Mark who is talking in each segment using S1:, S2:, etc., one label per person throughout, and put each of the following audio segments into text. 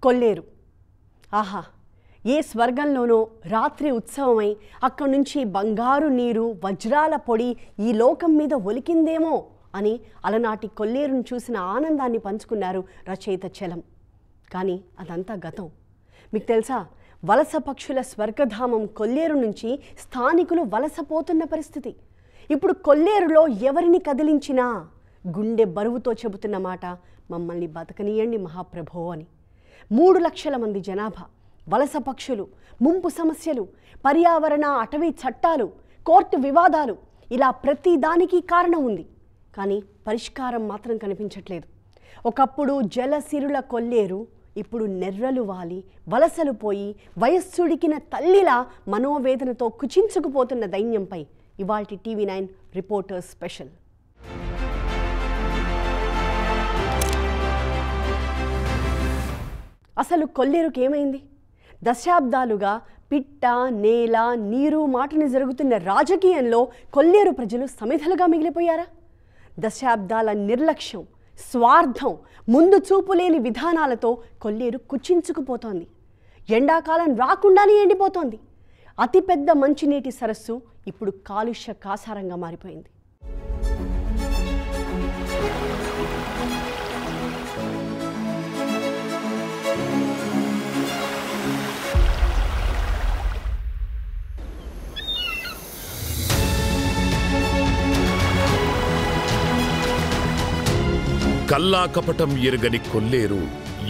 S1: కొల్లేరు. ఆహా, ఏ స్వర్గంలోనో రాత్రి ఉత్సవమై అక్కడి నుంచి బంగారు నీరు వజ్రాల పొడి ఈ లోకం మీద ఒలికిందేమో అని అలనాటి కొల్లేరును చూసిన ఆనందాన్ని పంచుకున్నారు రచయిత చలం. కానీ అదంతా గతం. మీకు తెలుసా, వలస పక్షుల స్వర్గధామం కొల్లేరు నుంచి స్థానికులు వలసపోతున్న పరిస్థితి. ఇప్పుడు కొల్లేరులో ఎవరిని కదిలించినా గుండె బరువుతో చెబుతున్న మాట, మమ్మల్ని బతకనీయండి మహాప్రభో అని. 3 లక్షల మంది జనాభా, వలస పక్షులు, ముంపు సమస్యలు, పర్యావరణ అటవీ చట్టాలు, కోర్టు వివాదాలు, ఇలా ప్రతి దానికి కారణం ఉంది. కానీ పరిష్కారం మాత్రం కనిపించట్లేదు. ఒకప్పుడు జలసిరుల కొల్లేరు ఇప్పుడు నెర్రలు వాలి వలసలు పోయి వయస్సుడికిన తల్లిలా మనోవేదనతో కుచించుకుపోతున్న దైన్యంపై ఇవాల్టి TV9 రిపోర్టర్స్ స్పెషల్. అసలు కొల్లేరుకి ఏమైంది? దశాబ్దాలుగా పిట్ట, నేల, నీరు మాటని జరుగుతున్న రాజకీయంలో కొల్లేరు ప్రజలు సమిధలుగా మిగిలిపోయారా? దశాబ్దాల నిర్లక్ష్యం, స్వార్థం, ముందు చూపులేని విధానాలతో కొల్లేరు కుచించుకుపోతోంది. ఎండాకాలం రాకుండానే ఎండిపోతోంది. అతిపెద్ద మంచినీటి సరస్సు ఇప్పుడు కాలుష్య కాసారంగా మారిపోయింది.
S2: కల్లా కపటం ఎరుగని కొల్లేరు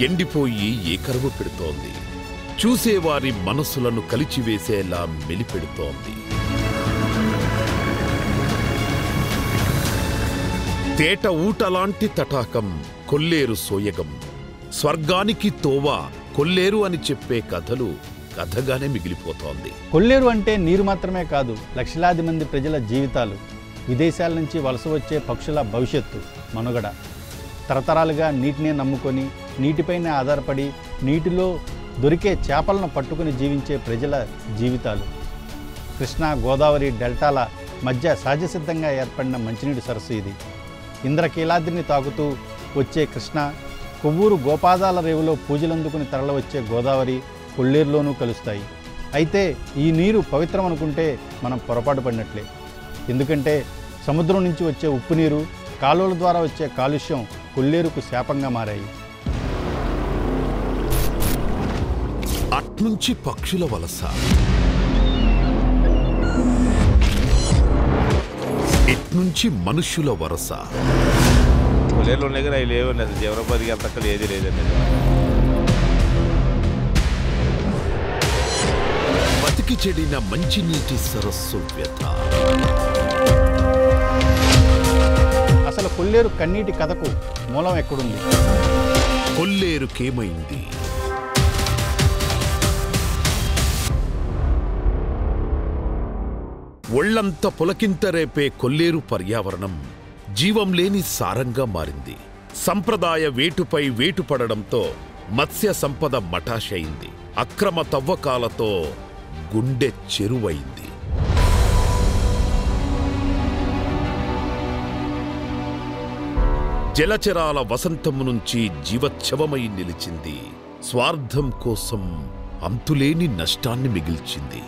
S2: ఎండిపోయి ఏకరువు పెడుతోంది. చూసేవారి మనసులను కలిచివేసేలా మెలిపెడుతోంది. తేట ఊటలాంటి తటాకం కొల్లేరు సోయగం. స్వర్గానికి తోవా కొల్లేరు అని చెప్పే కథలు కథగానే మిగిలిపోతోంది.
S3: కొల్లేరు అంటే నీరు మాత్రమే కాదు, లక్షలాది మంది ప్రజల జీవితాలు, విదేశాల నుంచి వలస వచ్చే పక్షుల భవిష్యత్తు, మనుగడ. తరతరాలుగా నీటినే నమ్ముకొని, నీటిపైనే ఆధారపడి, నీటిలో దొరికే చేపలను పట్టుకుని జీవించే ప్రజల జీవితాలు. కృష్ణా, గోదావరి డెల్టాల మధ్య సహజసిద్ధంగా ఏర్పడిన మంచినీటి సరస్సు ఇది. ఇంద్రకీలాద్రిని తాకుతూ వచ్చే కృష్ణ, కొవ్వూరు గోపాదాల రేవులో పూజలందుకుని తరలివచ్చే గోదావరి కొల్లేరులోనూ కలుస్తాయి. అయితే ఈ నీరు పవిత్రం అనుకుంటే మనం పొరపాటు పడినట్లే. ఎందుకంటే సముద్రం నుంచి వచ్చే ఉప్పు నీరు, కాలువల ద్వారా వచ్చే కాలుష్యం కొల్లేరుకు శాపంగా మారాయి.
S2: అట్నుంచి పక్షుల వలస, ఇట్నుంచి మనుష్యుల వరస.
S4: కొల్లేరులో ఉన్నాయి కానీ అవి లేవండి. అది జీవనోపాధికి అంతక్కడ ఏది లేదండి.
S2: బతికి చెడిన మంచినీటి సరస్సు వ్యథ.
S3: అసలు కొల్లేరు కన్నీటి కథకు మూలం ఎక్కడుంది?
S2: కొల్లేరుకేమైంది? ఒళ్లంత పులకింత రేపే కొల్లేరు పర్యావరణం జీవం లేని సారంగా మారింది. సంప్రదాయ వేటుపై వేటు పడడంతో మత్స్య సంపద మటాషయింది. అక్రమ తవ్వకాలతో గుండె చెరువైంది. జలచరాల వసంతము నుంచి జీవచ్ఛవమై నిలిచింది. స్వార్థం కోసం అంతులేని నష్టాన్ని మిగిల్చింది.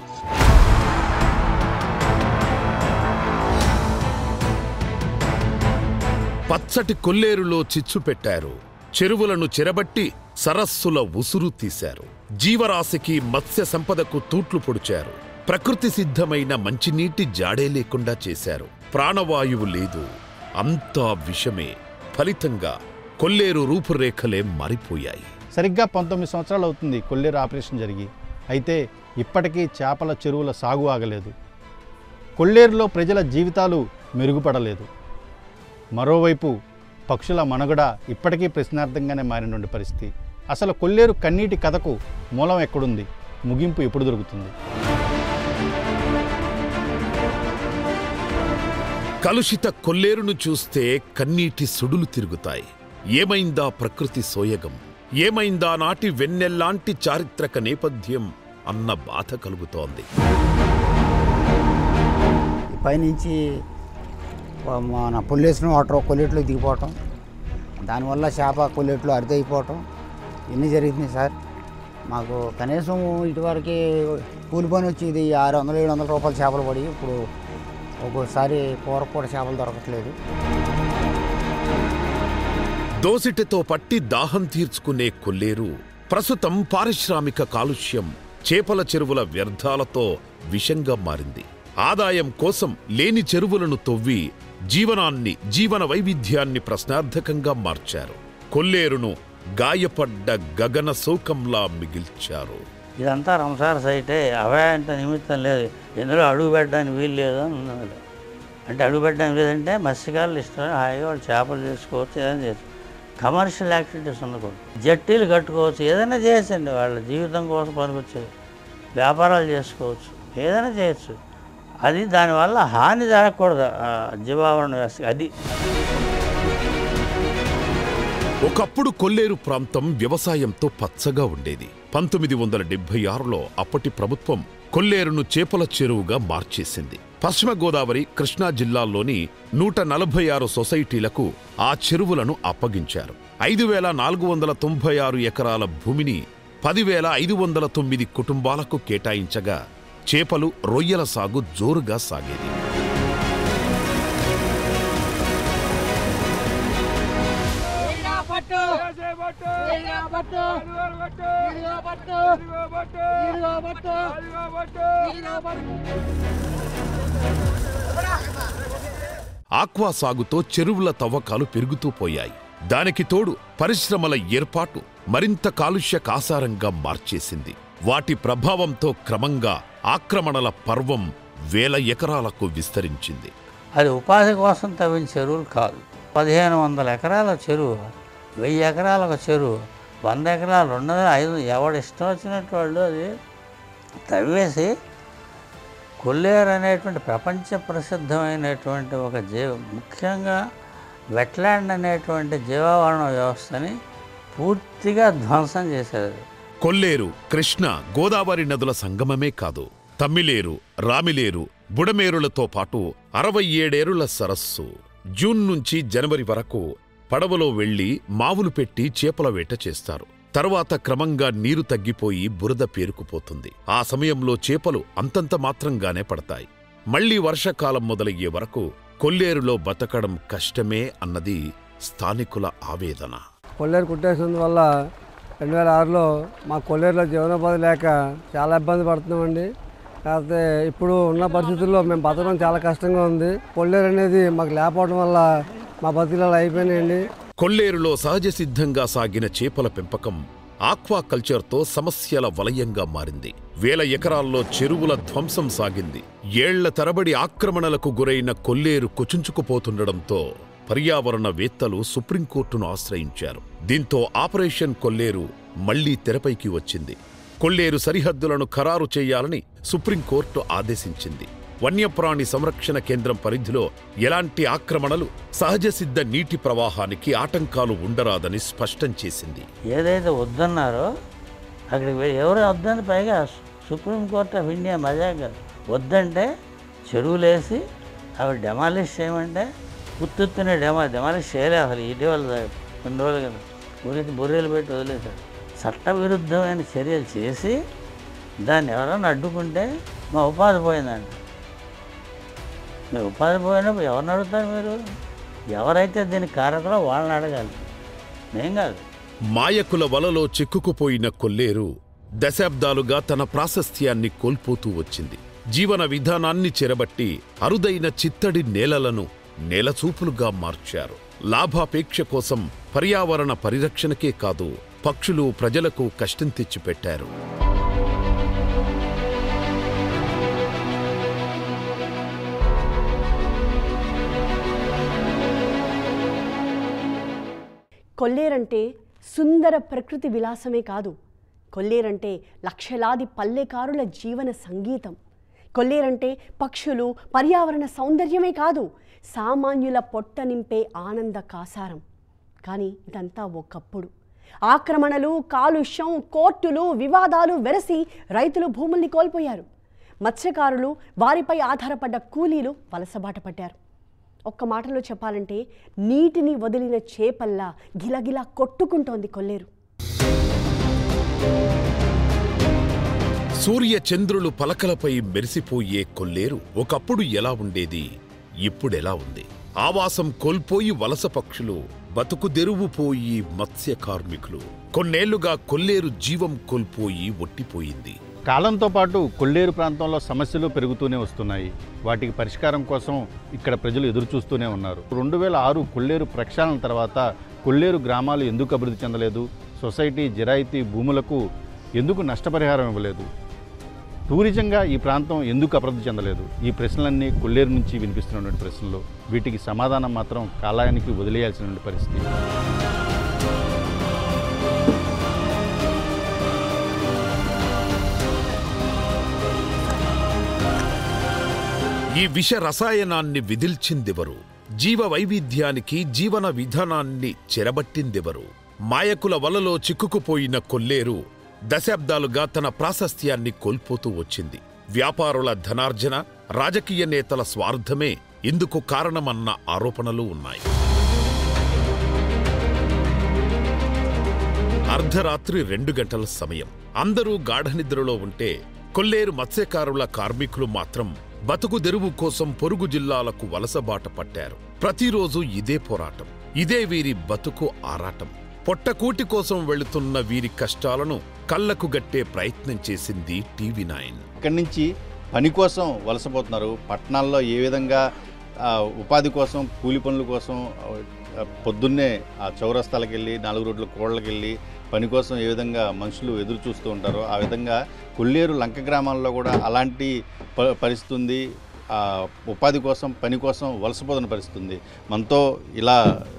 S2: పచ్చటి కొల్లేరులో చిచ్చు పెట్టారు. చెరువులను చెరబట్టి సరస్సుల ఉసురు తీశారు. జీవరాశికి, మత్స్య సంపదకు తూట్లు పొడిచారు. ప్రకృతి సిద్ధమైన మంచినీటి జాడే లేకుండా చేశారు. ప్రాణవాయువు లేదు, అంతా విషమే. ఫలితంగా కొల్లేరు రూపురేఖలే మారిపోయాయి.
S3: సరిగ్గా 19 సంవత్సరాలు అవుతుంది కొల్లేరు ఆపరేషన్ జరిగి. అయితే ఇప్పటికీ చేపల చెరువుల సాగు ఆగలేదు. కొల్లేరులో ప్రజల జీవితాలు మెరుగుపడలేదు. మరోవైపు పక్షుల మనుగడ ఇప్పటికీ ప్రశ్నార్థంగానే మారినటువంటి పరిస్థితి. అసలు కొల్లేరు కన్నీటి కథకు మూలం ఎక్కడుంది? ముగింపు ఎప్పుడు దొరుకుతుంది?
S2: కలుషిత కొల్లేరును చూస్తే కన్నీటి సుడులు తిరుగుతాయి. ఏమైందా ప్రకృతి సోయగం? ఏమైందా నాటి వెన్నెల్లాంటి చారిత్రక నేపథ్యం అన్న బాధ కలుగుతోంది.
S5: పైనుంచి మన పొల్యూషన్ వాటర్ కొల్లేట్లో దిగిపోవటం, దానివల్ల చేప కొల్లేట్లో అరిదైపోవటం, ఇన్ని జరుగుతున్నాయి సార్. మాకు కనీసం ఇటువరకు కూలి పని వచ్చేది 600-700 రూపాయలు చేపలు పడి, ఇప్పుడు ఒక్కోసారి కూర చేపలు దొరకట్లేదు.
S2: దోసిటితో పట్టి దాహం తీర్చుకునే కొల్లేరు ప్రస్తుతం పారిశ్రామిక కాలుష్యం, చేపల చెరువుల వ్యర్థాలతో విషంగా మారింది. ఆదాయం కోసం లేని చెరువులను తవ్వి జీవన వైవిధ్యాన్ని ప్రశ్నార్థకంగా మార్చారు. కొల్లేరును గాయపడ్డ గగన శోకంలా మిగిల్చారు.
S6: ఇదంతా రంసార్ సైటే, అవాయంత నిమిత్తం లేదు, ఎందులో అడుగు పెట్టడానికి వీలు లేదు అని ఉన్నది. అంటే అడుగు పెట్టడానికి లేదంటే మత్స్యకారులు ఇష్టం, హాయిగా వాళ్ళు చేపలు చేసుకోవచ్చు, ఏదైనా చేసుకోవచ్చు. కమర్షియల్ యాక్టివిటీస్ ఉండకూడదు. జట్టీలు కట్టుకోవచ్చు, ఏదైనా చేయొచ్చండి. వాళ్ళ జీవితం కోసం పనికొచ్చేది, వ్యాపారాలు చేసుకోవచ్చు, ఏదైనా చేయొచ్చు. అది దానివల్ల హాని జరగకూడదు జీవావరణ వ్యవస్థ. అది
S2: ఒకప్పుడు కొల్లేరు ప్రాంతం వ్యవసాయంతో పచ్చగా ఉండేది. 1976లో అప్పటి ప్రభుత్వం కొల్లేరును చేపల చెరువుగా మార్చేసింది. పశ్చిమ గోదావరి, కృష్ణా జిల్లాల్లోని 146 సొసైటీలకు ఆ చెరువులను అప్పగించారు. 5,496 ఎకరాల భూమిని 10,509 కుటుంబాలకు కేటాయించగా చేపలు, రొయ్యల సాగు జోరుగా సాగేది. ఆక్వా సాగుతో చెరువుల తవ్వకాలు పెరుగుతూ పోయాయి. దానికి తోడు పరిశ్రమల ఏర్పాటు మరింత కాలుష్య కాసారంగా మార్చేసింది. వాటి ప్రభావంతో క్రమంగా ఆక్రమణల పర్వం 1000 ఎకరాలకు విస్తరించింది.
S6: అది ఉపాధి కోసం తవ్విన చెరువులు కాదు. 1500 ఎకరాల చెరువు, 1000 ఎకరాల ఒక చెరువు, 100 ఎకరాలు, 200, 500 ఎవడు ఇష్టం వచ్చినట్టు వాళ్ళు అది తవ్వేసి కొల్లేరు అనేటువంటి ప్రపంచ ప్రసిద్ధమైనటువంటి ఒక ముఖ్యంగా వెట్లాండ్ అనేటువంటి జీవావరణ వ్యవస్థని పూర్తిగా ధ్వంసం చేసేది.
S2: కొల్లేరు, కృష్ణ, గోదావరి నదుల సంగమమే కాదు, తమ్మిలేరు, రామిలేరు, బుడమేరులతో పాటు 67 ఏరుల సరస్సు. జూన్ నుంచి జనవరి వరకు పడవలో వెళ్లి మావులు పెట్టి చేపల వేట చేస్తారు. తర్వాత క్రమంగా నీరు తగ్గిపోయి బురద పేరుకుపోతుంది. ఆ సమయంలో చేపలు అంతంత మాత్రంగానే పడతాయి. మళ్లీ వర్షాకాలం మొదలయ్యే వరకు కొల్లేరులో బతకడం కష్టమే అన్నది స్థానికుల ఆవేదన.
S7: కొల్లేరు కుట్టేసినందువల్ల 2006లో మా కొల్లేరులో జీవనోపాధి లేక చాలా ఇబ్బంది పడుతున్నామండి. కాకపోతే ఇప్పుడు ఉన్న పరిస్థితుల్లో మేము బతకడం చాలా కష్టంగా ఉంది. కొల్లేరు అనేది మాకు లేకపోవడం వల్ల మా బతుకులు అయిపోయినాయండి.
S2: కొల్లేరులో సహజ సిద్ధంగా సాగిన చేపల పెంపకం ఆక్వాకల్చర్తో సమస్యల వలయంగా మారింది. 1000 ఎకరాల్లో చెరువుల ధ్వంసం సాగింది. ఏళ్ల తరబడి ఆక్రమణలకు గురైన కొల్లేరు కుచించుకుపోతుండడంతో పర్యావరణవేత్తలు సుప్రీంకోర్టును ఆశ్రయించారు. దీంతో ఆపరేషన్ కొల్లేరు మళ్లీ తెరపైకి వచ్చింది. కొల్లేరు సరిహద్దులను ఖరారు చేయాలని సుప్రీంకోర్టు ఆదేశించింది. వన్యప్రాణి సంరక్షణ కేంద్రం పరిధిలో ఎలాంటి ఆక్రమణలు, సహజసిద్ధ నీటి ప్రవాహానికి ఆటంకాలు ఉండరాదని స్పష్టం చేసింది.
S6: ఏదైతే వద్దన్నారో అక్కడికి ఎవరు వద్దని, పైగా సుప్రీంకోర్టు ఆఫ్ ఇండియా మజాగా వద్దంటే చెరువులేసి అవి డెమాలిష్ చేయమంటే ఉత్తునే డెమాలిష్ చేయలే. అసలు ఇటీవల కొన్ని రోజులు కదా ఊరికి బొర్రెలు పెట్టి వదిలేశారు. చట్టవిరుద్ధమైన చర్యలు చేసి దాన్ని ఎవరైనా అడ్డుకుంటే మా ఉపాధి పోయిందండి. మీ ఉపాధి పోయినప్పుడు ఎవరిని అడుగుతారు మీరు? ఎవరైతే దీనికి కారకులో వాళ్ళని అడగాలి, మేం కాదు.
S2: మాయకుల వలలో చిక్కుకుపోయిన కొల్లేరు దశాబ్దాలుగా తన ప్రాశస్త్యాన్ని కోల్పోతూ వచ్చింది. జీవన విధానాన్ని చెరబట్టి అరుదైన చిత్తడి నేలలను నేలచూపులుగా మార్చారు. లాభాపేక్ష కోసం పర్యావరణ పరిరక్షణకే కాదు, పక్షులు, ప్రజలకు కష్టం తెచ్చిపెట్టారు.
S1: కొల్లేరంటే సుందర ప్రకృతి విలాసమే కాదు, కొల్లేరంటే లక్షలాది పల్లెకారుల జీవన సంగీతం. కొల్లేరంటే పక్షులు, పర్యావరణ సౌందర్యమే కాదు, సామాన్యుల పొట్ట నింపే ఆనంద కాసారం. కానీ ఇదంతా ఒకప్పుడు. ఆక్రమణలు, కాలుష్యం, కోర్టులు, వివాదాలు వెరసి రైతులు భూముల్ని కోల్పోయారు. మత్స్యకారులు, వారిపై ఆధారపడ్డ కూలీలు వలసబాట పడ్డారు. ఒక్క మాటలో చెప్పాలంటే నీటిని వదిలిన చేపల్లా గిలగిలా కొట్టుకుంటోంది కొల్లేరు.
S2: సూర్య చంద్రులు పలకలపై మెరిసిపోయే కొల్లేరు ఒకప్పుడు ఎలా ఉండేది, ఇప్పుడెలా ఉంది? ఆవాసం కోల్పోయి వలస పక్షులు, బతుకుదెరువు పోయి మత్స్య కార్మికులు. కొన్నేళ్లుగా కొల్లేరు జీవం కోల్పోయి ఒట్టిపోయింది.
S3: కాలంతో పాటు కొల్లేరు ప్రాంతంలో సమస్యలు పెరుగుతూనే వస్తున్నాయి. వాటికి పరిష్కారం కోసం ఇక్కడ ప్రజలు ఎదురుచూస్తూనే ఉన్నారు. 2006 కొల్లేరు ప్రక్షాళన తర్వాత కొల్లేరు గ్రామాలు ఎందుకు అభివృద్ధి చెందలేదు? సొసైటీ జిరాయితీ భూములకు ఎందుకు నష్టపరిహారం ఇవ్వలేదు? టూరిజంగా ఈ ప్రాంతం ఎందుకు అభివృద్ధి చెందలేదు? ఈ ప్రశ్నలన్నీ కొల్లేరు నుంచి వినిపిస్తున్నటువంటి ప్రశ్నలు. వీటికి సమాధానం మాత్రం కాలానికి వదిలేయాల్సిన పరిస్థితి.
S2: ఈ విష రసాయనాన్ని విదిల్చిందెవరు? జీవ వైవిధ్యానికి జీవన విధానాన్ని చెరబట్టిందెవరు? మాయకుల వలలో చిక్కుకుపోయిన కొల్లేరు దశాబ్దాలుగా తన ప్రాశస్త్యాన్ని కోల్పోతూ వచ్చింది. వ్యాపారుల ధనార్జన, రాజకీయ నేతల స్వార్థమే ఇందుకు కారణమన్న ఆరోపణలు ఉన్నాయి. అర్ధరాత్రి 2 గంటల సమయం. అందరూ గాఢనిద్రలో ఉంటే కొల్లేరు మత్స్యకారుల కార్మికులు మాత్రం బతుకుదెరువు కోసం పొరుగు జిల్లాలకు వలసబాట పట్టారు. ప్రతిరోజు ఇదే పోరాటం, ఇదే వీరి బతుకు ఆరాటం. పొట్టకూటి కోసం వెళుతున్న వీరి కష్టాలను కళ్లకు గట్టే ప్రయత్నం చేసింది TV9.
S3: ఇక్కడి నుంచి పని కోసం వలసపోతున్నారు. పట్టణాల్లో ఏ విధంగా ఉపాధి కోసం, కూలి పనుల కోసం పొద్దున్నే ఆ చౌరస్తాలకు వెళ్ళి, 4 రోడ్ల కోళ్ళకి వెళ్ళి పని కోసం ఏ విధంగా మనుషులు ఎదురు చూస్తూ ఉంటారో ఆ విధంగా కొల్లేరు లంక గ్రామాల్లో కూడా అలాంటి పరిస్థితి ఉంది. ఉపాధి కోసం, పని కోసం వలసపోతున్న పరిస్థితి ఉంది. మనతో ఇలా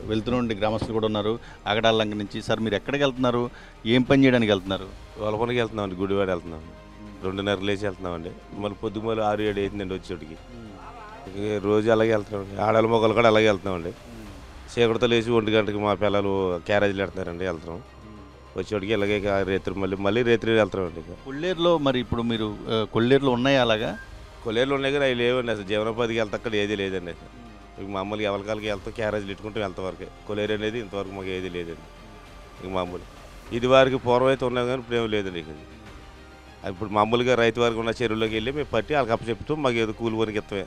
S3: వెళ్తున్న గ్రామస్తులు కూడా ఉన్నారు. ఆగడాల లంక నుంచి. సార్, మీరు ఎక్కడికి వెళ్తున్నారు? ఏం పని చేయడానికి వెళ్తున్నారు?
S4: వాళ్ళ పనికి వెళ్తున్నామండి, గుడివాడ వెళ్తున్నాం. 2:30 లేచి వెళ్తున్నామండి. మళ్ళీ పొద్దుమూల 6-7 అవుతుందండి వచ్చేటికి. రోజు అలాగే వెళ్తున్నామండి. ఆడల మొక్కలు కూడా అలాగే వెళ్తున్నామండి. చీకటితో లేచి 1 గంటకి మా పిల్లలు క్యారేజీలు వెళ్తున్నారండి, వెళ్తున్నాం. వచ్చేటికి ఇలాగే రేత్రి మళ్ళీ రేత్రి వెళ్తున్నామండి.
S3: కొల్లేరులో మరి ఇప్పుడు మీరు కొల్లేరులో ఉన్నాయి అలాగా?
S4: కొల్లేరులో ఉన్నాయి కానీ అవి లేవండి. అసలు జీవనోపాధికి వెళ్తా అక్కడ ఏది లేదండి. ఇక మామూలుగా ఎవరికాలకి వెళ్తాం, క్యారేజీలు ఇట్టుకుంటూ వెళ్తావరకే. కొల్లేరు అనేది ఇంతవరకు మాకు ఏది లేదండి. ఇక మామూలు ఇది వారికి పూర్వం అయితే ఉన్నాం కానీ ఇప్పుడు ఏమి లేదండి. ఇక ఇప్పుడు మామూలుగా రైతు వారికి ఉన్న చెరువులోకి వెళ్ళి మేము పట్టి వాళ్ళకి అప్పచెప్తాం. మాకు ఏదో కూలి పనికి ఇస్తామే.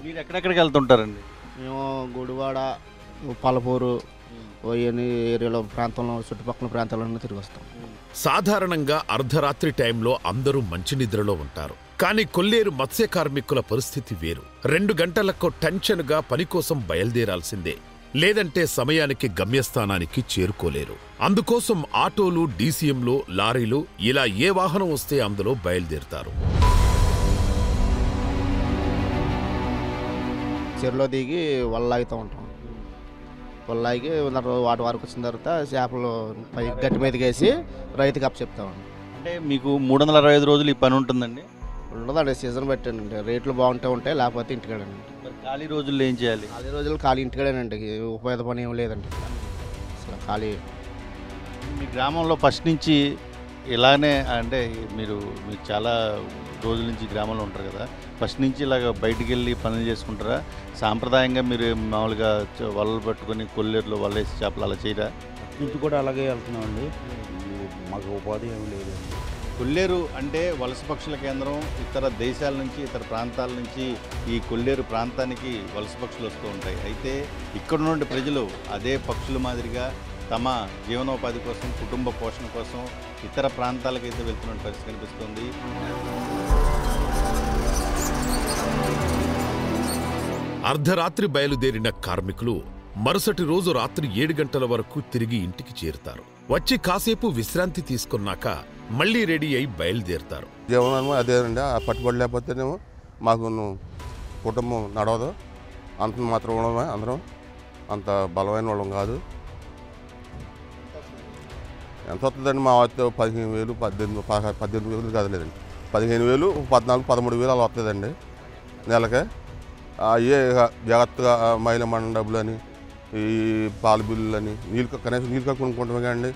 S3: మీరు ఎక్కడెక్కడికి వెళ్తుంటారండి?
S8: మేము గుడివాడ, పలపూరు ఏరియాలో ప్రాంతంలో, చుట్టుపక్కల ప్రాంతాల్లో తిరిగి వస్తాం.
S2: సాధారణంగా అర్ధరాత్రి టైంలో అందరూ మంచినిద్రలో ఉంటారు. కానీ కొల్లేరు మత్స్య కార్మికుల పరిస్థితి వేరు. 2 గంటలకు టెన్షన్గా పని కోసం బయలుదేరాల్సిందే, లేదంటే సమయానికి గమ్యస్థానానికి చేరుకోలేరు. అందుకోసం ఆటోలు, డీసీఎంలు, లారీలు ఇలా ఏ వాహనం వస్తే అందులో బయలుదేరుతారు.
S8: చెరువులో దిగి వల్లాగుతూ ఉంటాం. వల్లాగి వాటి వరకు వచ్చిన తర్వాత చేపలు పై గట్టి మీదకి వేసి రైతుకి అప్పచెప్తామండి.
S3: అంటే మీకు 365 రోజులు ఈ పని ఉంటుందండి?
S8: ఉండదండి, సీజన్ పెట్టానండి. రేట్లు బాగుంటే ఉంటాయి, లేకపోతే ఇంటికాడండి.
S3: మరి ఖాళీ రోజుల్లో ఏం చేయాలి?
S8: ఖాళీ రోజులు ఖాళీ ఇంటికాడేనండి. ఉపయోగ పని ఏం లేదండి అసలు. ఖాళీ
S3: మీ గ్రామంలో ఫస్ట్ నుంచి ఇలానే అంటే మీరు చాలా రోజుల నుంచి గ్రామంలో ఉంటారు కదా, ఫస్ట్ నుంచి ఇలాగ బయటికి వెళ్ళి పనులు చేసుకుంటారా? సాంప్రదాయంగా మీరు మామూలుగా వలలు పట్టుకొని కొల్లేరులో వలేసి చేపలు అలా చేయరా?
S9: నుంచి కూడా అలాగే వెళ్తున్నామండి. మాకు ఉపాధి ఏమి లేదు.
S3: కొల్లేరు అంటే వలస పక్షుల కేంద్రం. ఇతర దేశాల నుంచి, ఇతర ప్రాంతాల నుంచి ఈ కొల్లేరు ప్రాంతానికి వలస పక్షులు వస్తూ ఉంటాయి. అయితే ఇక్కడ నుండి ప్రజలు అదే పక్షుల మాదిరిగా తమ జీవనోపాధి కోసం, కుటుంబ పోషణ కోసం ఇతర ప్రాంతాలకైతే వెళ్తున్న పరిస్థితి కనిపిస్తుంది.
S2: అర్ధరాత్రి బయలుదేరిన కార్మికులు మరుసటి రోజు రాత్రి 7 గంటల వరకు తిరిగి ఇంటికి చేరుతారు. వచ్చి కాసేపు విశ్రాంతి తీసుకున్నాక మళ్లీ రెడీ అయి బయలుదేరుతారు.
S10: జీవనం అదేనండి. ఆ పట్టుబడి లేకపోతేనేమో మాకు కుటుంబం నడవదు. అంత మాత్రం ఉండమే, అందరం అంత బలమైన వాళ్ళం కాదు. ఎంత వస్తుందండి మా వస్తే 15,000, 18,000 కాదు లేదండి, 15,000, 14,000, 13,000 అలా వస్తుందండి నెలకే. అయ్యే జాగ్రత్తగా మహిళ మండలం డబ్బులు అని, ఈ పాల బిల్లులు అని, కనీసం నీళ్ళు కాడ కొనుక్కుంటామే కానీ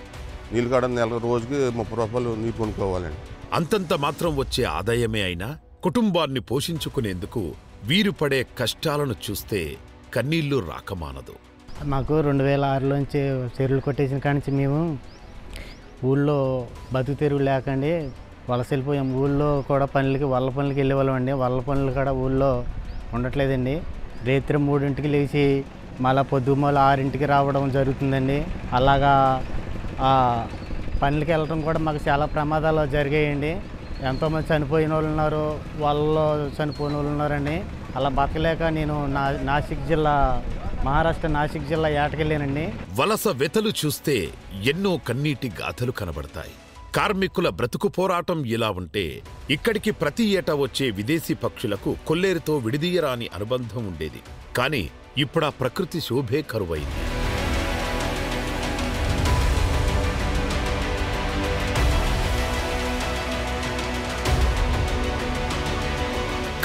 S10: నీళ్ళు కాడ నెల రోజుకి 30 రూపాయలు నీళ్ళు కొనుక్కోవాలండి.
S2: అంతంత మాత్రం వచ్చే ఆదాయమే అయినా కుటుంబాన్ని పోషించుకునేందుకు వీరు పడే కష్టాలను చూస్తే కన్నీళ్లు రాకమానదు.
S11: మాకు 2006లోంచి చెరువులు కొట్టేసిన కాడి నుంచి మేము ఊళ్ళో బతుకు తెరువు లేకండి వలస వెళ్ళిపోయాం. ఊళ్ళో కూడా వల్ల పనులకి వెళ్ళేవాళ్ళం అండి. వల్ల పనులు కూడా ఊళ్ళో ఉండట్లేదండి. రాత్రి 3ంటికి లేచి మళ్ళీ పొద్దుమూల 6ంటికి రావడం జరుగుతుందండి. అలాగా పనులకి వెళ్ళడం కూడా మాకు చాలా ప్రమాదాలు జరిగాయండి. ఎంతోమంది చనిపోయిన వాళ్ళు ఉన్నారు, వాళ్ళలో చనిపోయిన వాళ్ళు ఉన్నారండి. అలా బతకలేక నేను నాసిక్ జిల్లా మహారాష్ట్ర నాసిక్ జిల్లా ఏటకెళ్ళానండి.
S2: వలస వెతలు చూస్తే ఎన్నో కన్నీటి గాథలు కనబడతాయి. కార్మికుల బ్రతుకు పోరాటం ఇలా ఉంటే ఇక్కడికి ప్రతి ఏటా వచ్చే విదేశీ పక్షులకు కొల్లేరుతో విడిదీయరాని అనుబంధం ఉండేది. కానీ ఇప్పుడా ప్రకృతి శోభే కరువైంది.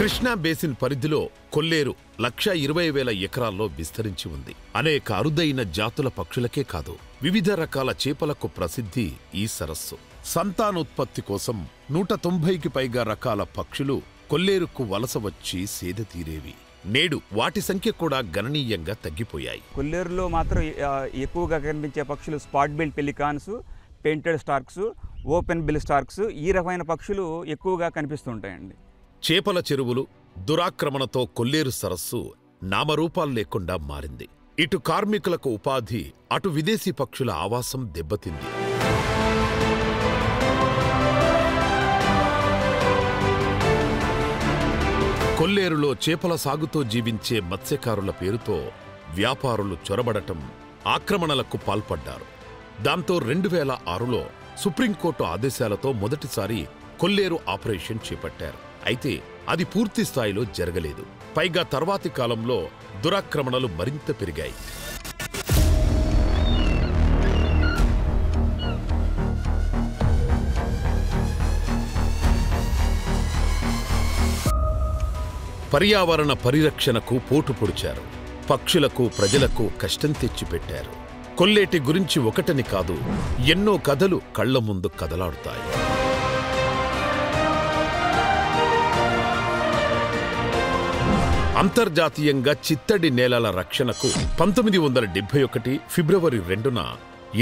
S2: కృష్ణా బేసిన్ పరిధిలో కొల్లేరు 1,20,000 ఎకరాల్లో విస్తరించి ఉంది. అనేక అరుదైన జాతుల పక్షులకే కాదు, వివిధ రకాల చేపలకు ప్రసిద్ధి ఈ సరస్సు. సంతానోత్పత్తి కోసం 190కి పైగా రకాల పక్షులు కొల్లేరుకు వలస వచ్చి సేద తీరేవి. నేడు వాటి సంఖ్య కూడా గణనీయంగా తగ్గిపోయాయి.
S12: కొల్లేరులో మాత్రం ఎక్కువగా కనిపించే పక్షులు spot bill pelicans, painted Starks, open bill Starks, ఈ రకమైన పక్షులు ఎక్కువగా కనిపిస్తుంటాయండి.
S2: చేపల చెరువులు దురాక్రమణతో కొల్లేరు సరస్సు నామరూపాలు లేకుండా మారింది. ఇటు కార్మికులకు ఉపాధి, అటు విదేశీ పక్షుల ఆవాసం దెబ్బతింది. కొల్లేరులో చేపల సాగుతో జీవించే మత్స్యకారుల పేరుతో వ్యాపారులు చొరబడటం, ఆక్రమణలకు పాల్పడ్డారు. దాంతో 2006లో సుప్రీంకోర్టు ఆదేశాలతో మొదటిసారి కొల్లేరు ఆపరేషన్ చేపట్టారు. అయితే అది పూర్తి స్థాయిలో జరగలేదు. పైగా తర్వాతి కాలంలో దురాక్రమణలు మరింత పెరిగాయి. పర్యావరణ పరిరక్షణకు పోటు పొడిచారు. పక్షులకు, ప్రజలకు కష్టం తెచ్చిపెట్టారు. కొల్లేటి గురించి ఒకటని కాదు, ఎన్నో కథలు కళ్ల ముందు కదలాడుతాయి. అంతర్జాతీయంగా చిత్తడి నేలల రక్షణకు 1971 ఫిబ్రవరి 2న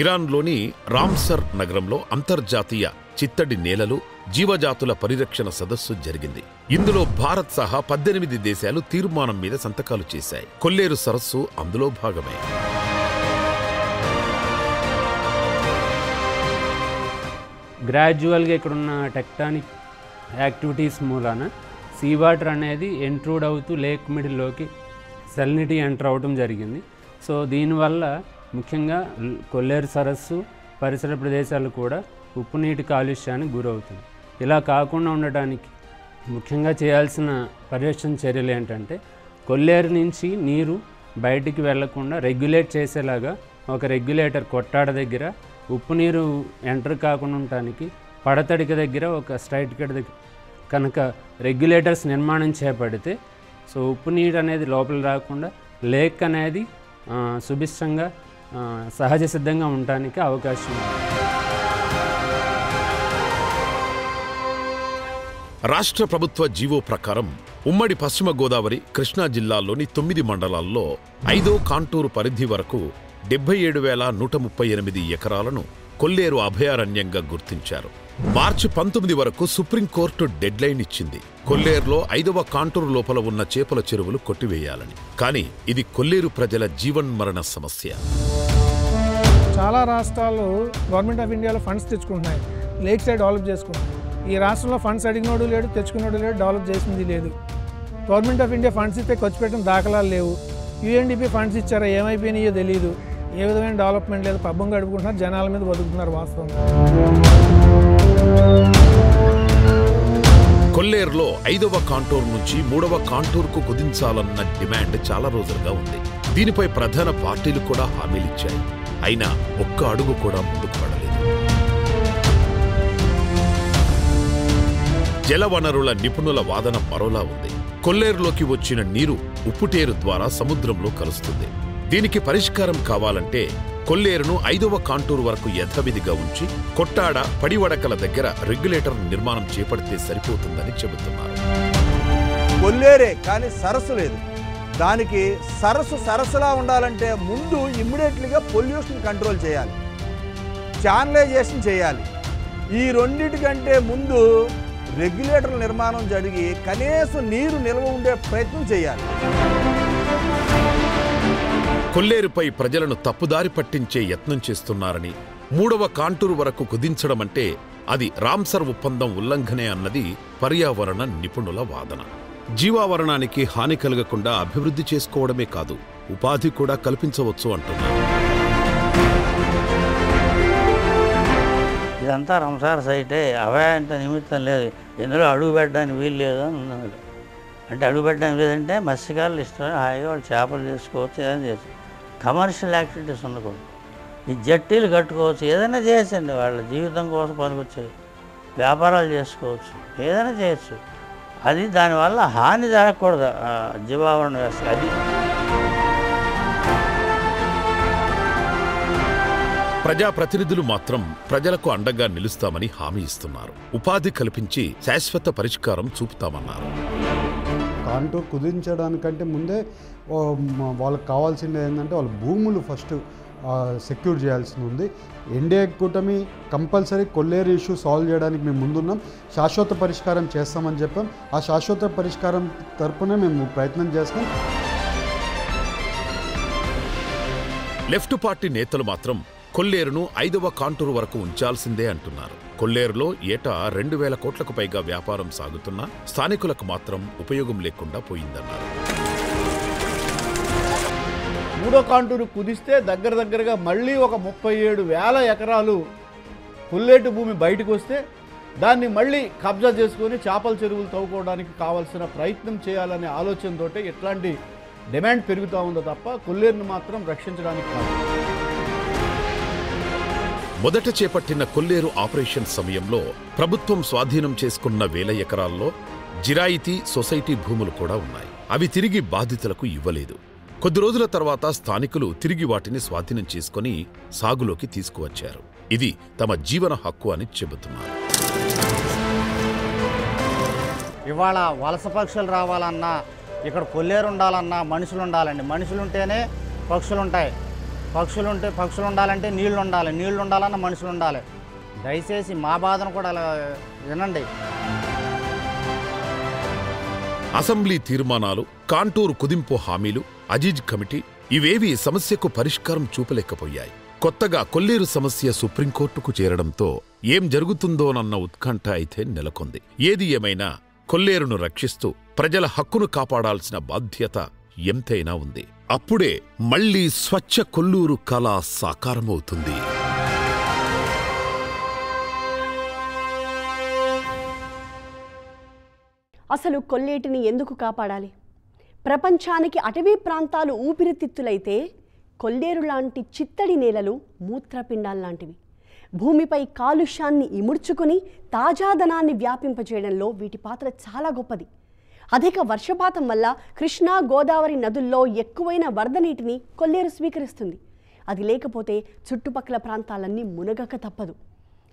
S2: ఇరాన్లోని రామ్సర్ నగరంలో అంతర్జాతీయ చిత్తడి నేలలు, జీవజాతుల పరిరక్షణ సదస్సు జరిగింది. ఇందులో భారత్ సహా 18 దేశాలు తీర్మానం మీద సంతకాలు చేశాయి. కొల్లేరు సరస్సు అందులో భాగమే.
S13: గ్రాడ్యువల్గా ఇక్కడున్న టెక్టానిక్ యాక్టివిటీస్ మూలాన సీ వాటర్ అనేది ఎంట్రూడ్ అవుతూ లేక్ మిడిల్లోకి సెలినిటీ ఎంటర్ అవడం జరిగింది. సో దీనివల్ల ముఖ్యంగా కొల్లేరు సరస్సు పరిసర ప్రదేశాలు కూడా ఉప్పు నీటి కాలుష్యానికి గురవుతుంది. ఇలా కాకుండా ఉండటానికి ముఖ్యంగా చేయాల్సిన పర్యవేక్షణ చర్యలు ఏంటంటే, కొల్లేరు నుంచి నీరు బయటికి వెళ్లకుండా రెగ్యులేట్ చేసేలాగా ఒక రెగ్యులేటర్ కొట్టాడ దగ్గర, ఉప్పు నీరు ఎంటర్ కాకుండా ఉండటానికి పడతడిక దగ్గర ఒక స్ట్రైట్ కట్ దగ్గర కనుక రెగ్యులేటర్స్ నిర్మాణం చేపడితే సో ఉప్పు నీరు అనేది లోపల రాకుండా లేక్ అనేది సుభిష్టంగా సహజ సిద్ధంగా ఉండటానికి అవకాశం ఉంది.
S2: రాష్ట్ర ప్రభుత్వ జీవో ప్రకారం ఉమ్మడి పశ్చిమ గోదావరి, కృష్ణా జిల్లాల్లోని 9 మండలాల్లో 5వ కాంటూరు పరిధి వరకు 77,138 ఎకరాలను కొల్లేరు అభయారణ్యంగా గుర్తించారు. మార్చి 19 వరకు సుప్రీంకోర్టు డెడ్లైన్ ఇచ్చింది. కొల్లేరులో 5వ కాంటూరు లోపల ఉన్న చేపల చెరువులు కొట్టివేయాలని. కానీ ఇది కొల్లేరు ప్రజల జీవన్మరణ సమస్య.
S14: చాలా రాష్ట్రాలు గవర్నమెంట్ ఆఫ్ ఇండియాలో ఫండ్స్ తెచ్చుకుంటున్నాయి, లేక్ సైడ్ డెవలప్ చేసుకుంటున్నాయి. ఈ రాష్ట్రంలో ఫండ్స్ అడిగినోడు లేడు, తెచ్చుకున్నోడు లేడు, డెవలప్ చేసింది లేదు. గవర్నమెంట్ ఆఫ్ ఇండియా ఫండ్స్ ఇస్తే ఖర్చు పెట్టిన దాఖలాలు లేవు. యూఎన్డిపి ఫండ్స్ ఇచ్చారో ఏమైపోయినాయో తెలియదు. ఏ విధమైన డెవలప్మెంట్ లేదు, పబ్బం గడుపుకుంటున్నారు, జనాల మీద బతుకుతున్నారు. వాస్తవం
S2: కొల్లేరులో 5వ కాంటూర్ నుంచి 3వ కాంటూర్కు కుదించాలన్న డిమాండ్ చాలా రోజులుగా ఉంది. దీనిపై ప్రధాన పార్టీలు కూడా హామీలిచ్చాయి. అయినా ఒక్క అడుగు కూడా ముందుకు పడలేదు. జలవనరుల నిపుణుల వాదన మరోలా ఉంది. కొల్లేరులోకి వచ్చిన నీరు ఉప్పుటేరు ద్వారా సముద్రంలో కలుస్తుంది. దీనికి పరిష్కారం కావాలంటే కొల్లేరును 5వ కాంటూరు వరకు యథావిధిగా ఉంచి కొట్టాడ, పడివడకల దగ్గర రెగ్యులేటర్ నిర్మాణం చేపడితే సరిపోతుందని చెబుతున్నారు.
S15: కొల్లేరే కానీ సరస్సు లేదు. దానికి సరస్సులా ఉండాలంటే ముందు ఇమ్మీడియట్లీగా పొల్యూషన్ కంట్రోల్ చేయాలి. ఛానలైజేషన్ చేయాలి. ఈ రెండింటికంటే ముందు రెగ్యులేటర్ల నిర్మాణం జరిగి కనీసం నీరు నిల్వ ఉండే ప్రయత్నం చేయాలి.
S2: కొల్లేరుపై ప్రజలను తప్పుదారి పట్టించే యత్నం చేస్తున్నారని, 3వ కాంటూరు వరకు కుదించడమంటే అది రామ్సర్ ఒప్పందం ఉల్లంఘనే అన్నది పర్యావరణ నిపుణుల వాదన. జీవావరణానికి హాని కలగకుండా అభివృద్ధి చేసుకోవడమే కాదు, ఉపాధి కూడా కల్పించవచ్చు అంటున్నారు.
S6: ఇదంతా రంసార్ సైటే, అవాయంత నిమిత్తం లేదు, ఇందులో అడుగు పెట్టడానికి వీలు లేదు అని ఉన్నాడు. అంటే అడుగు పెట్టడానికి లేదంటే మత్స్యకారులు ఇష్టం హాయిగా వాళ్ళు చేపలు చేసుకోవచ్చు, ఏదైనా చేయొచ్చు. కమర్షియల్ యాక్టివిటీస్ ఉండకూడదు. ఈ జట్టీలు కట్టుకోవచ్చు, ఏదైనా చేయొచ్చండి. వాళ్ళ జీవితం కోసం పనికొచ్చేది వ్యాపారాలు చేసుకోవచ్చు, ఏదైనా చేయొచ్చు. అది దానివల్ల హాని జరగకూడదు జీవావరణ వ్యవస్థ. అది
S2: ప్రజాప్రతినిధులు మాత్రం ప్రజలకు అండగా నిలుస్తామని హామీ ఇస్తున్నారు. ఉపాధి కల్పించి శాశ్వత పరిష్కారం చూపుతామన్నారు.
S16: కాంటూర్ కుదించడానికంటే ముందే వాళ్ళకి కావాల్సింది ఏంటంటే వాళ్ళ భూములు ఫస్ట్ సెక్యూర్ చేయాల్సి ఉంది. ఎన్డీఏ కూటమి కంపల్సరీ కొల్లేరు ఇష్యూ సాల్వ్ చేయడానికి మేము ముందున్నాం, శాశ్వత పరిష్కారం చేస్తామని చెప్పాం. ఆ శాశ్వత పరిష్కారం తరపునే మేము ప్రయత్నం చేస్తాం.
S2: లెఫ్ట్ పార్టీ నేతలు మాత్రం కొల్లేరును 5వ కాంటూరు వరకు ఉంచాల్సిందే అంటున్నారు. కొల్లేరులో ఏటా 2000 కోట్లకు పైగా వ్యాపారం సాగుతున్నా స్థానికులకు మాత్రం ఉపయోగం లేకుండా పోయిందన్నారు.
S17: 3వ కాంటూరు కుదిస్తే దగ్గరగా మళ్ళీ ఒక 37,000 ఎకరాలు కొల్లేటు భూమి బయటకు వస్తే దాన్ని మళ్ళీ కబ్జా చేసుకొని చేపల చెరువులు తవ్వుకోవడానికి కావాల్సిన ప్రయత్నం చేయాలనే ఆలోచనతోటే ఇట్లాంటి డిమాండ్ పెరుగుతూ ఉందో తప్ప కొల్లేరును మాత్రం రక్షించడానికి కాదు.
S2: మొదట చేపట్టిన కొల్లేరు ఆపరేషన్ సమయంలో ప్రభుత్వం స్వాధీనం చేసుకున్న 1000 ఎకరాల్లో జిరాయితీ సొసైటీ భూములు కూడా ఉన్నాయి. అవి తిరిగి బాధితులకు ఇవ్వలేదు. కొద్ది రోజుల తర్వాత స్థానికులు తిరిగి వాటిని స్వాధీనం చేసుకుని సాగులోకి తీసుకువచ్చారు. ఇది తమ జీవన హక్కు అని చెబుతున్నారు.
S5: ఇవాళ వలస పక్షులు రావాలన్నా, ఇక్కడ కొల్లేరు ఉండాలన్నా మనుషులు ఉండాలండి. మనుషులు ఉంటేనే పక్షులు ఉంటాయి. పక్షులు ఉండాలంటే నీళ్లు ఉండాలి. నీళ్లు ఉండాలన్నా మనుషులు ఉండాలి. దయచేసి మా బాధను కూడా అలా వినండి.
S2: అసెంబ్లీ తీర్మానాలు, కాంటూరు కుదింపు హామీలు, అజీజ్ కమిటీ ఇవేవీ సమస్యకు పరిష్కారం చూపలేకపోయాయి. కొత్తగా కొల్లేరు సమస్య సుప్రీంకోర్టుకు చేరడంతో ఏం జరుగుతుందోనన్న ఉత్కంఠ అయితే నెలకొంది. ఏది ఏమైనా కొల్లేరును రక్షిస్తూ ప్రజల హక్కును కాపాడాల్సిన బాధ్యత ఎంతైనా ఉంది. అప్పుడే మళ్లీ స్వచ్ఛ కొల్లూరు కళ సాకారమవుతుంది.
S1: అసలు కొల్లేటిని ఎందుకు కాపాడాలి? ప్రపంచానికి అటవీ ప్రాంతాలు ఊపిరితిత్తులైతే కొల్లేరు లాంటి చిత్తడి నేలలు మూత్రపిండాల్లాంటివి. భూమిపై కాలుష్యాన్ని ఇముడ్చుకుని తాజాదనాన్ని వ్యాపింపజేయడంలో వీటి పాత్ర చాలా గొప్పది. అధిక వర్షపాతం వల్ల కృష్ణా, గోదావరి నదుల్లో ఎక్కువైన వరద నీటిని కొల్లేరు స్వీకరిస్తుంది. అది లేకపోతే చుట్టుపక్కల ప్రాంతాలన్నీ మునగక తప్పదు.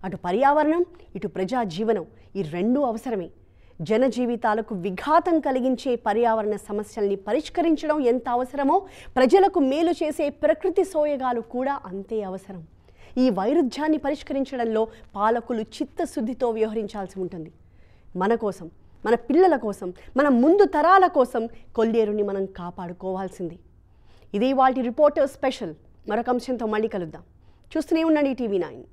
S1: అటు పర్యావరణం, ఇటు ప్రజా జీవనం ఈ రెండూ అవసరమే. జనజీవితాలకు విఘాతం కలిగించే పర్యావరణ సమస్యల్ని పరిష్కరించడం ఎంత అవసరమో ప్రజలకు మేలు చేసే ప్రకృతి సోయగాలు కూడా అంతే అవసరం. ఈ వైరుధ్యాన్ని పరిష్కరించడంలో పాలకులు చిత్తశుద్ధితో వ్యవహరించాల్సి ఉంటుంది. మన కోసం, మన పిల్లల కోసం, మన ముందు తరాల కోసం కొల్లేరుని మనం కాపాడుకోవాల్సింది. ఇది ఇవాల్టి రిపోర్టర్ స్పెషల్. మరొక అంశంతో మళ్ళీ కలుద్దాం. చూస్తూనే ఉండండి TV9.